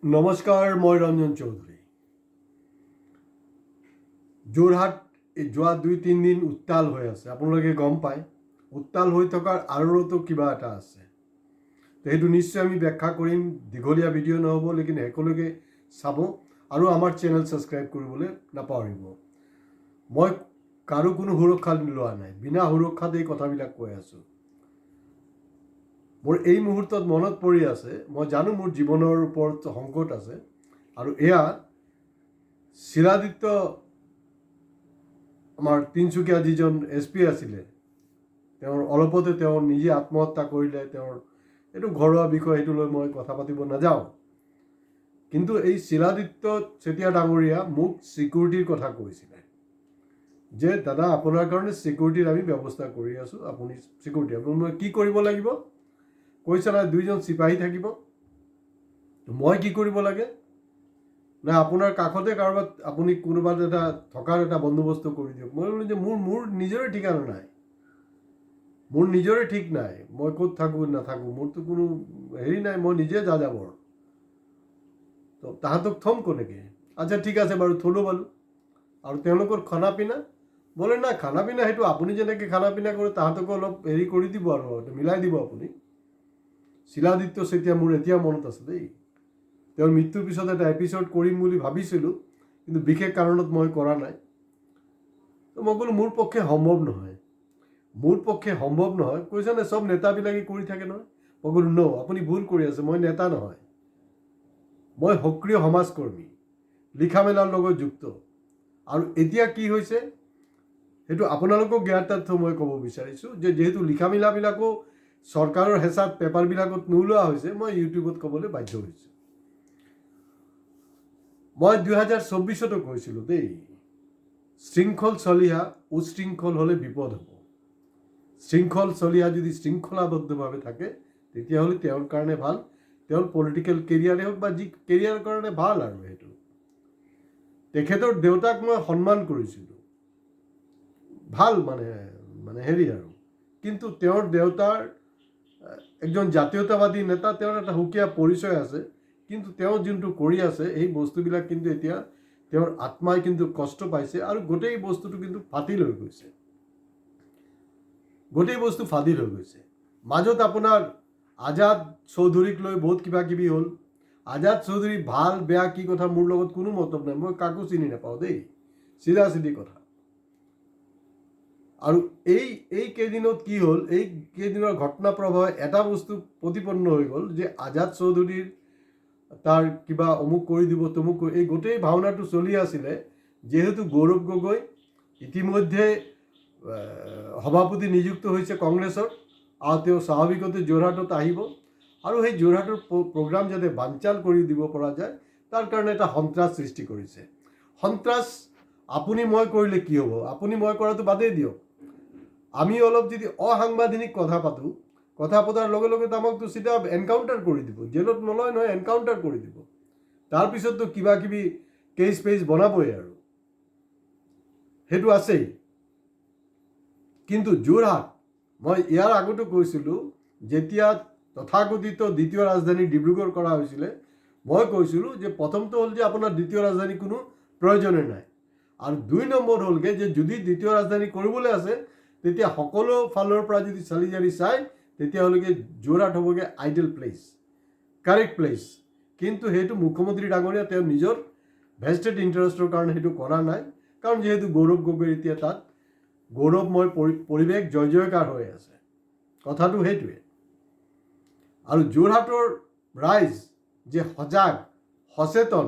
নমস্কাৰ, মই ৰঞ্জন চৌধুৰী। যোৰহাট যোৱা ২-৩ দিন উত্তাল হৈ আছে, আপোনালোকে গম পায়। উত্তাল হৈ থকাৰ আঁৰতো কিবা এটা আছে। সেইটো নিশ্চয় আমি ব্যাখ্যা কৰিম। দীঘলীয়া ভিডিঅ' নহ'ব, লেকিন শেষলৈকে চাব আৰু আমাৰ চেনেল ছাবস্ক্ৰাইব কৰিবলৈ নাপাহৰিব। মই কাৰো কোনো সুৰক্ষা লোৱা নাই, বিনা সুৰক্ষাত এই কথাবিলাক কৈ আছোঁ। মোৰ এই মুহূৰ্তত মনত পৰি আছে, মই জানো মোৰ জীৱনৰ ওপৰত সংকট আছে, আৰু এয়া শিলাদিত্য আমাৰ তিনিচুকীয়া যিজন SP আছিলে, তেওঁৰ অলপতে তেওঁ নিজে আত্মহত্যা কৰিলে। তেওঁৰ এইটো ঘৰুৱা বিষয়, সেইটো লৈ মই কথা পাতিব নাযাওঁ। কিন্তু এই শিলাদিত্য চেতিয়া ডাঙৰীয়া মোক ছিকিউৰিটিৰ কথা কৈছিলে যে দাদা, আপোনাৰ কাৰণে ছিকিউৰিটিৰ আমি ব্যৱস্থা কৰি আছোঁ, আপুনি ছিকিউৰিটি মই কি কৰিব লাগিব কৈছে নাই, 2জন চিপাহী থাকিব। মই কি কৰিব লাগে না, আপোনাৰ কাষতে কাৰোবাত আপুনি কোনোবাত এটা থকাৰ এটা বন্দোবস্ত কৰি দিয়ক। মই বোলো যে মোৰ নিজৰে ঠিকনা নাই, মোৰ নিজৰে ঠিক নাই, মই ক'ত থাকোঁ নাথাকোঁ, মোৰতো কোনো হেৰি নাই, মই নিজে যাযাবৰ। তো তাহাঁতক থ'ম কেনেকৈ? আচ্ছা ঠিক আছে বাৰু, থ'লোঁ বাৰু। আৰু তেওঁলোকৰ খানা পিনা বোলে না, খানা পিনা সেইটো আপুনি যেনেকৈ খানা পিনা কৰে তাহাঁতকো অলপ হেৰি কৰি দিব আৰু মিলাই দিব আপুনি। শিলাদিত্য চেতিয়া মোৰ এতিয়া মনত আছে দেই। তেওঁৰ মৃত্যুৰ পিছত এটা এপিছড কৰিম বুলি ভাবিছিলোঁ, কিন্তু বিশেষ কাৰণত মই কৰা নাই। তো মই ক'লোঁ মোৰ পক্ষে সম্ভৱ নহয়, মোৰ পক্ষে সম্ভৱ নহয়। কৈছে নে চব নেতাবিলাকে কৰি থাকে নহয়। মই ক'লোঁ ন, আপুনি ভুল কৰি আছে, মই নেতা নহয়, মই সক্ৰিয় সমাজকৰ্মী, লিখা মেলাৰ লগত যুক্ত। আৰু এতিয়া কি হৈছে সেইটো আপোনালোকক জ্ঞাতাৰ্থ মই ক'ব বিচাৰিছোঁ যে যিহেতু লিখা মেলাবিলাকো চৰকাৰৰ হেঁচাত পেপাৰবিলাকত নোলোৱা হৈছে, মই ইউটিউবত ক'বলৈ বাধ্য হৈছোঁ। মই 2024তো কৈছিলোঁ দেই, শৃংখল চলিহা উশৃংখল হ'লে বিপদ হ'ব। শৃংখল চলিহা যদি শৃংখলাবদ্ধভাৱে থাকে তেতিয়াহ'লে তেওঁৰ কাৰণে ভাল, তেওঁৰ পলিটিকেল কেৰিয়াৰে হওক বা যি কেৰিয়াৰৰ কাৰণে ভাল। আৰু সেইটো তেখেতৰ দেউতাক মই সন্মান কৰিছিলোঁ, ভাল মানে হেৰি আৰু। কিন্তু তেওঁৰ দেউতাৰ একজন জাতীয়তাবাদী নেতা, তেওঁৰ এটা সুকীয়া পৰিচয় আছে, কিন্তু তেওঁ যোনটো কৰি আছে এই বস্তুবিলাক কিন্তু এতিয়া তেওঁৰ আত্মাই কিন্তু কষ্ট পাইছে, আৰু গোটেই বস্তুটো কিন্তু ফাটিল হৈ গৈছে, গোটেই বস্তু ফাদিল হৈ গৈছে। মাজত আপোনাৰ আজাদ চৌধুৰীক লৈ বহুত কিবা কিবি হ'ল। আজাদ চৌধুৰী ভাল বেয়া কি কথা মোৰ লগত কোনো মতলব নাই, মই কাকো চিনি নাপাওঁ দেই, চিধা চিধি কথা। আৰু এই কেইদিনত কি হ'ল, এই কেইদিনৰ ঘটনা প্ৰবাহে এটা বস্তু প্ৰতিপন্ন হৈ গ'ল যে আজাদ চৌধুৰীৰ তাৰ কিবা অমুক কৰি দিব তমুক কৰি, এই গোটেই ভাওনাটো চলি আছিলে। যিহেতু গৌৰৱ গগৈ ইতিমধ্যে সভাপতি নিযুক্ত হৈছে কংগ্ৰেছৰ, আৰু তেওঁ স্বাভাৱিকতে যোৰহাটত আহিব, আৰু সেই যোৰহাটৰ প্ৰগ্ৰাম যাতে বানচাল কৰি দিব পৰা যায় তাৰ কাৰণে এটা সন্ত্ৰাস সৃষ্টি কৰিছে। সন্ত্ৰাস আপুনি মই কৰিলে কি হ'ব? আপুনি মই কৰাটো বাদেই দিয়ক, আমি অলপ যদি অসাংবিধানিক কথা পাতোঁ, কথা পতাৰ লগে লগে আমাকতো চিধা এনকাউণ্টাৰ কৰি দিব, জেলত নলয় নহয়, এনকাউণ্টাৰ কৰি দিব। তাৰপিছততো কিবা কিবি কেছ পেজ বনাবই, আৰু সেইটো আছেই। কিন্তু যোৰহাট, মই ইয়াৰ আগতো কৈছিলোঁ, যেতিয়া তথাকথিত দ্বিতীয় ৰাজধানী ডিব্ৰুগড় কৰা হৈছিলে, মই কৈছিলোঁ যে প্ৰথমটো হ'ল যে আপোনাৰ দ্বিতীয় ৰাজধানী কোনো প্ৰয়োজনে নাই, আৰু 2 নম্বৰ হ'লগৈ যে যদি দ্বিতীয় ৰাজধানী কৰিবলৈ আছে তেতিয়া সকলো ফালৰ পৰা যদি চালি জাৰি চায় তেতিয়াহ'লে যোৰহাট হ'বগৈ আইডিয়েল প্লেচ, কাৰেক্ট প্লেচ। কিন্তু সেইটো মুখ্যমন্ত্ৰী ডাঙৰীয়া তেওঁ নিজৰ ভেষ্টেড ইণ্টাৰেষ্টৰ কাৰণে সেইটো কৰা নাই, কাৰণ যিহেতু গৌৰৱ গগৈ এতিয়া তাত গৌৰৱময় পৰিৱেশ জয় জয়কাৰ হৈ আছে, কথাটো সেইটোৱে। আৰু যোৰহাটৰ ৰাইজ যে সজাগ সচেতন,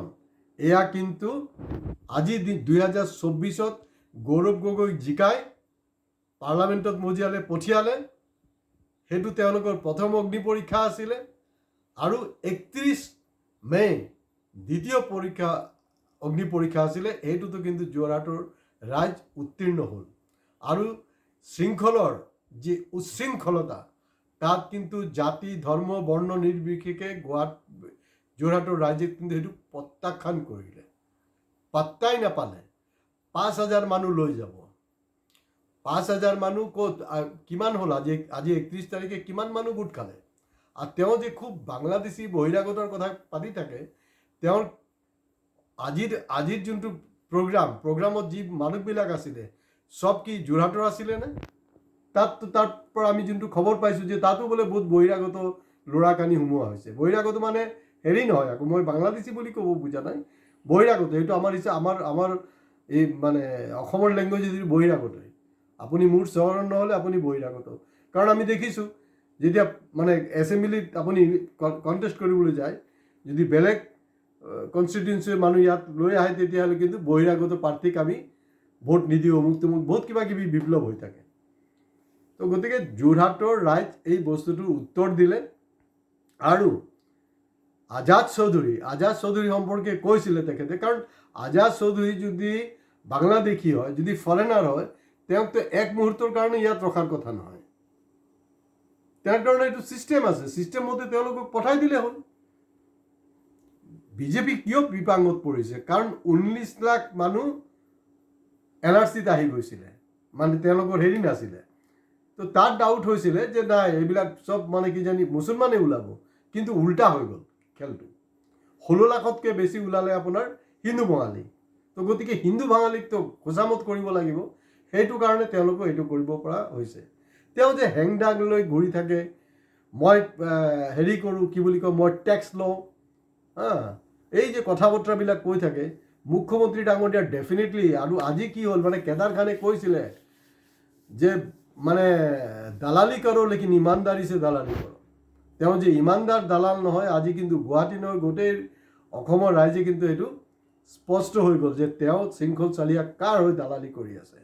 এয়া কিন্তু আজি 2024ত গৌৰৱ গগৈক জিকাই পাৰ্লামেণ্টত মজিয়ালে পঠিয়ালে, সেইটো তেওঁলোকৰ প্ৰথম অগ্নি পৰীক্ষা আছিলে। আৰু 31 মে দ্বিতীয় অগ্নি পৰীক্ষা আছিলে, সেইটোতো কিন্তু যোৰহাটৰ ৰাইজ উত্তীৰ্ণ হ'ল। আৰু শৃংখলৰ যি উচ্ছৃংখলতা, তাত কিন্তু জাতি ধৰ্ম বৰ্ণ নিৰ্বিশেষে যোৰহাটৰ ৰাইজে কিন্তু সেইটো প্ৰত্যাখ্যান কৰিলে, পাত্তাই নাপালে। 5,000 মানুহ লৈ যাব, 5,000 মানুহ ক'ত কিমান হ'ল? আজি 31 তাৰিখে কিমান মানুহ গোট খালে? আৰু তেওঁ যে খুব বাংলাদেশী বহিৰাগতৰ কথা পাতি থাকে, তেওঁৰ আজিৰ যোনটো প্ৰগ্ৰামত যি মানুহবিলাক আছিলে চব কি যোৰহাটৰ আছিলে নে? তাৰ পৰা আমি যোনটো খবৰ পাইছোঁ যে তাতো বোলে বহুত বহিৰাগত ল'ৰা কানি সোমোৱা হৈছে। বহিৰাগত মানে হেৰি নহয়, আকৌ মই বাংলাদেশী বুলি ক'ব বুজা নাই, বহিৰাগত এইটো আমাৰ এই মানে অসমৰ লেংগুৱেজ যদি বহিৰাগত, আপুনি মোৰ চহৰৰ নহ'লে আপুনি বহিৰাগত। কাৰণ আমি দেখিছোঁ যেতিয়া মানে এছেম্বলিত আপুনি কণ্টেষ্ট কৰিবলৈ যায়, যদি বেলেগ কনষ্টিটিউৱেঞ্চিৰ মানুহ ইয়াত লৈ আহে তেতিয়াহ'লে কিন্তু বহিৰাগত প্ৰাৰ্থীক আমি ভোট নিদিওঁ, অমুক তমুক বহুত কিবা কিবি বিপ্লৱ হৈ থাকে। তো গতিকে যোৰহাটৰ ৰাইজ এই বস্তুটোৰ উত্তৰ দিলে। আৰু আজাদ চৌধুৰী সম্পৰ্কে কৈছিলে তেখেতে, কাৰণ আজাদ চৌধুৰী যদি বাংলাদেশী হয়, যদি ফৰেনাৰ হয়, তেওঁকতো এক মুহূৰ্তৰ কাৰণে ইয়াত ৰখাৰ কথা নহয়। তেওঁৰ কাৰণে এইটো ছিষ্টেম আছে, ছিষ্টেম মতে তেওঁলোকক পঠাই দিলে হ'ল। বিজেপি কিয় বিপাঙত পৰিছে? কাৰণ 19 লাখ মানুহ NRCত আহি গৈছিলে, মানে তেওঁলোকৰ হেৰি নাছিলে। তো তাত ডাউট হৈছিলে যে নাই এইবিলাক চব মানে কিজানি মুছলমানে ওলাব, কিন্তু উল্টা হৈ গ'ল খেলটো। 16 লাখতকৈ বেছি ওলালে আপোনাৰ হিন্দু বঙালী। তো গতিকে হিন্দু বাঙালীকতো খোজামত কৰিব লাগিব, সেইটো কাৰণে তেওঁলোকে এইটো কৰিব পৰা হৈছে। তেওঁ যে হেংদাং লৈ ঘূৰি থাকে, মই হেৰি কৰোঁ, কি বুলি কয়, মই টেক্স লওঁ, এই যে কথা বতৰাবিলাক কৈ থাকে, মুখ্যমন্ত্ৰী ডাঙৰীয়া ডেফিনেটলি। আৰু আজি কি হ'ল, মানে কেদাৰ খানে কৈছিলে যে মানে দালালি কৰো লেকিন ইমানদাৰী সে দালালি কৰো। তেওঁ যে ইমানদাৰ দালাল নহয়, আজি কিন্তু গুৱাহাটী নহয় গোটেই অসমৰ ৰাইজে কিন্তু এইটো স্পষ্ট হৈ গ'ল যে তেওঁ শৃংখল চালিয়া কাৰ হৈ দালালি কৰি আছে।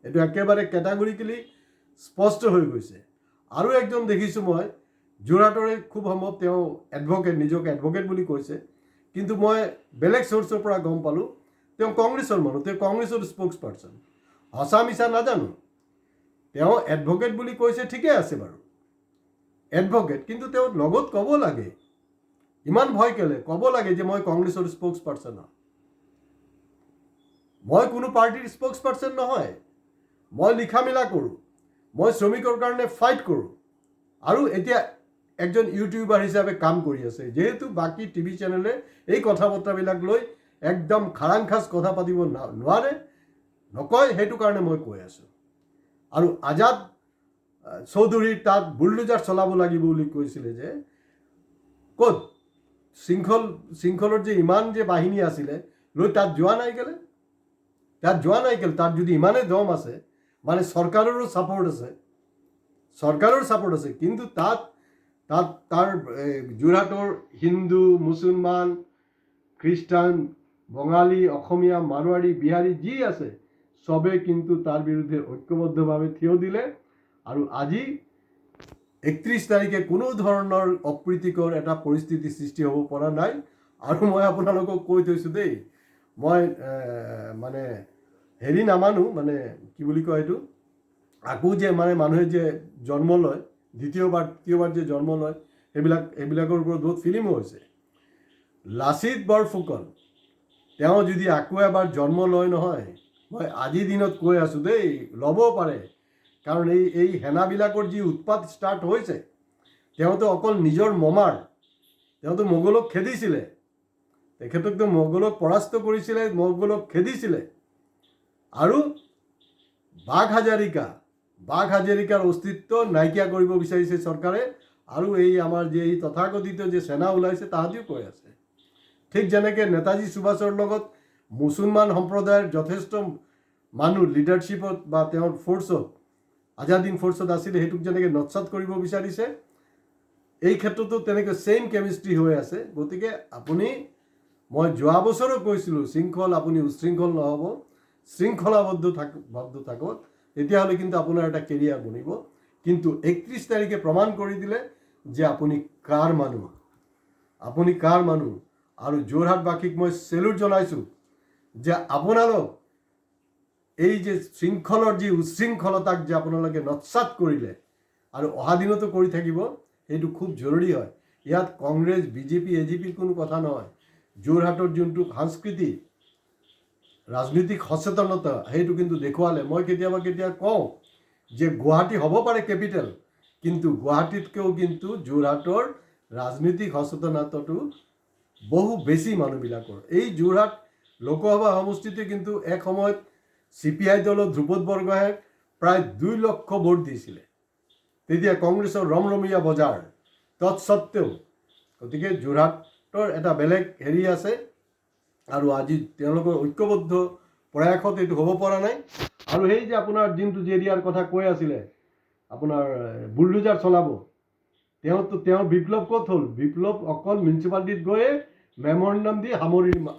এইটো একেবাৰে কেটাগৰিকেলি স্পষ্ট হৈ গৈছে। আৰু একজন দেখিছোঁ মই যোৰহাটৰে, খুব সম্ভৱ তেওঁ এডভকেট, নিজকে এডভকেট বুলি কৈছে, কিন্তু মই বেলেগ চ'ৰ্চৰ পৰা গম পালোঁ তেওঁ কংগ্ৰেছৰ মানুহ, তেওঁ কংগ্ৰেছৰ স্প'ক্স পাৰ্চন। সঁচা মিছা নাজানো, তেওঁ এডভকেট বুলি কৈছে, ঠিকে আছে বাৰু, এডভকেট, কিন্তু তেওঁ লগত ক'ব লাগে, ইমান ভয় কেলে? ক'ব লাগে যে মই কংগ্ৰেছৰ স্প'ক্স পাৰ্চন হয়, মই কোনো পাৰ্টিৰ স্প'ক্স পাৰ্চন নহয়, মই লিখা মেলা কৰোঁ, মই শ্ৰমিকৰ কাৰণে ফাইট কৰোঁ, আৰু এতিয়া একজন ইউটিউবাৰ হিচাপে কাম কৰি আছে। যেহেতু বাকী টিভি চেনেলে এই কথা বতৰাবিলাক লৈ একদম খাৰাংখাজ কথা পাতিব নোৱাৰে, নকয়, সেইটো কাৰণে মই কৈ আছোঁ। আৰু আজাদ চৌধুৰীৰ তাত বুলডোজাৰ চলাব লাগিব বুলি কৈছিলে যে, ক'ত শৃংখলৰ যে ইমান যে বাহিনী আছিলে লৈ তাত যোৱা নাই কেলে? তাত যদি ইমানেই দম আছে, মানে চৰকাৰৰো ছাপোৰ্ট আছে, কিন্তু তাত তাৰ যোৰহাটৰ হিন্দু, মুছলমান, খ্ৰীষ্টান, বঙালী, অসমীয়া, মাৰোৱাৰী, বিহাৰী যি আছে চবে কিন্তু তাৰ বিৰুদ্ধে ঐক্যবদ্ধভাৱে থিয় দিলে। আৰু আজি 31 তাৰিখে কোনো ধৰণৰ অপ্ৰীতিকৰ এটা পৰিস্থিতি সৃষ্টি হ'ব পৰা নাই। আৰু মই আপোনালোকক কৈ থৈছোঁ দেই, মই মানে হেৰি নামানো, মানে কি বুলি কয় এইটো, আকৌ যে মানে মানুহে যে জন্ম লয়, তৃতীয়বাৰ যে জন্ম লয়, সেইবিলাকৰ ওপৰত বহুত ফিল্মো হৈছে। লাচিত বৰফুকন তেওঁ যদি আকৌ এবাৰ জন্ম লয় নহয়, মই আজিৰ দিনত কৈ আছোঁ দেই, ল'ব পাৰে। কাৰণ এই সেনাবিলাকৰ যি উৎপাত ষ্টাৰ্ট হৈছে, তেওঁতো অকল নিজৰ তেওঁতো মোগলক খেদিছিলে, তেখেতকতো মোগলক পৰাস্ত কৰিছিলে, মোগলক খেদিছিলে। আৰু বাঘ হাজৰিকাৰ অস্তিত্ব নাইকিয়া কৰিব বিচাৰিছে চৰকাৰে। আৰু এই আমাৰ যে এই তথাকথিত যে সেনা ওলাইছে তাহাঁতিও কৈ আছে, ঠিক যেনেকৈ নেতাজী সুভাষৰ লগত মুছলমান সম্প্ৰদায়ৰ যথেষ্ট মানুহ লিডাৰশ্বিপত বা তেওঁৰ ফ'ৰ্চত, আজাদিন ফ'ৰ্চত আছিলে, সেইটোক যেনেকৈ নৎসাত কৰিব বিচাৰিছে, এই ক্ষেত্ৰতো তেনেকৈ ছেইম কেমিষ্ট্ৰি হৈ আছে। গতিকে মই যোৱা বছৰো কৈছিলোঁ, আপুনি উশৃংখল নহ'ব, শৃংখলাবদ্ধ থাকক, তেতিয়াহ'লে কিন্তু আপোনাৰ এটা কেৰিয়াৰ বনিব। কিন্তু 31 তাৰিখে প্ৰমাণ কৰি দিলে যে আপুনি কাৰ মানুহ। আৰু যোৰহাটবাসীক মই চেলুট জনাইছোঁ যে আপোনালোক এই যে শৃংখলৰ যি উশৃংখলতাক যে আপোনালোকে নৎসাত কৰিলে আৰু অহা দিনতো কৰি থাকিব, সেইটো খুব জৰুৰী হয়। ইয়াত কংগ্ৰেছ, বিজেপি, এজিপিৰ কোনো কথা নহয়। যোৰহাটৰ যোনটো সাংস্কৃতিক ৰাজনৈতিক সচেতনতা, সেইটো কিন্তু দেখুৱালে। মই কেতিয়াবা কওঁ যে গুৱাহাটী হ'ব পাৰে কেপিটেল, কিন্তু গুৱাহাটীতকৈও কিন্তু যোৰহাটৰ ৰাজনৈতিক সচেতনতাটো বহু বেছি মানুহবিলাকৰ। এই যোৰহাট লোকসভা সমষ্টিতে কিন্তু এক সময়ত CPI দলৰ ধ্ৰুপদ বৰগোহাঁয়ে প্ৰায় 2 লক্ষ ভোট দিছিলে, তেতিয়া কংগ্ৰেছৰ ৰমৰমীয়া বজাৰ। তৎসত্ত্বেও গতিকে যোৰহাটৰ এটা বেলেগ হেৰি আছে, আৰু আজি তেওঁলোকৰ ঐক্যবদ্ধ প্ৰয়াসত এইটো হ'ব পৰা নাই। আৰু সেই যে আপোনাৰ যোনটো জেৰিয়াৰ কথা কৈ আছিলে, আপোনাৰ বুলডোজাৰ চলাব, তেওঁৰ বিপ্লৱ ক'ত হ'ল? বিপ্লৱ অকল মিউনিচিপালিটিত গৈয়ে মেমৰেণ্ডাম দি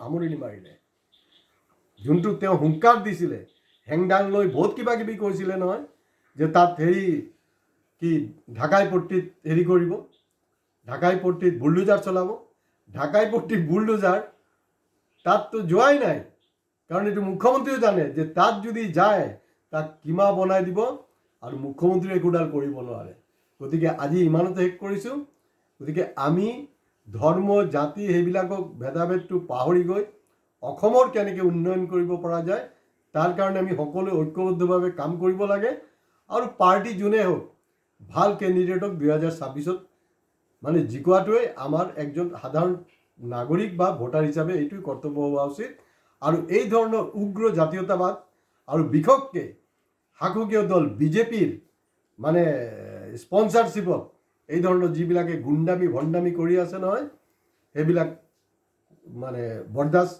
সামৰণি মাৰিলে। যোনটো তেওঁ হুংকাৰ দিছিলে, হেংদাং লৈ বহুত কিবা কিবি কৈছিলে নহয়, যে তাত হেৰি কি ঢাকাই পট্টিত হেৰি কৰিব, ঢাকাই পট্টিত বুলডোজাৰ চলাব। ঢাকাই পট্টিত বুলডোজাৰ তাততো যোৱাই নাই, কাৰণ এইটো মুখ্যমন্ত্ৰীও জানে যে তাত যদি যায় তাক কিমা বনাই দিব, আৰু মুখ্যমন্ত্ৰীয়ে একোডাল কৰিব নোৱাৰে। গতিকে আজি ইমানতে শেষ কৰিছোঁ। গতিকে আমি ধৰ্ম জাতি সেইবিলাকক ভেদাভেদটো পাহৰি গৈ অসমৰ কেনেকৈ উন্নয়ন কৰিব পৰা যায় তাৰ কাৰণে আমি সকলোৱে ঐক্যবদ্ধভাৱে কাম কৰিব লাগে। আৰু পাৰ্টি যোনে হওক ভাল কেণ্ডিডেটক 2026-ত মানে জিকোৱাটোৱে আমাৰ একজন সাধাৰণ নাগৰিক বা ভোটাৰ হিচাপে এইটোৱে কৰ্তব্য হোৱা উচিত। আৰু এই ধৰণৰ উগ্ৰ জাতীয়তাবাদ আৰু বিশেষকৈ শাসকীয় দল বিজেপিৰ মানে স্পনচাৰশ্বিপত এই ধৰণৰ যিবিলাকে গুণ্ডামি ভণ্ডামি কৰি আছে নহয়, সেইবিলাক মানে বৰদাস্ত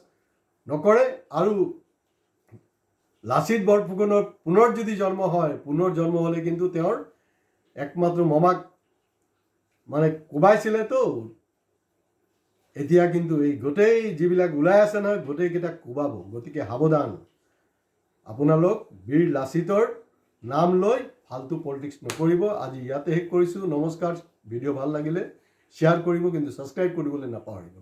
নকৰে। আৰু লাচিত বৰফুকনৰ পুনৰ যদি জন্ম হয়, পুনৰ জন্ম হ'লে কিন্তু তেওঁৰ একমাত্ৰ মমাক মানে কোবাইছিলেতো, এতিয়া কিন্তু এই গোটেই যিবিলাক ওলাই আছে নহয় গোটেইকেইটাক কোবাব। গতিকে সাৱধান, আপোনালোক বীৰ লাচিতৰ নাম লৈ ফাল্টু পলিটিক্স নকৰিব। আজি ইয়াতে শেষ কৰিছোঁ। নমস্কাৰ। ভিডিঅ' ভাল লাগিলে শ্বেয়াৰ কৰিব, কিন্তু ছাবস্ক্ৰাইব কৰিবলৈ নাপাহৰিব।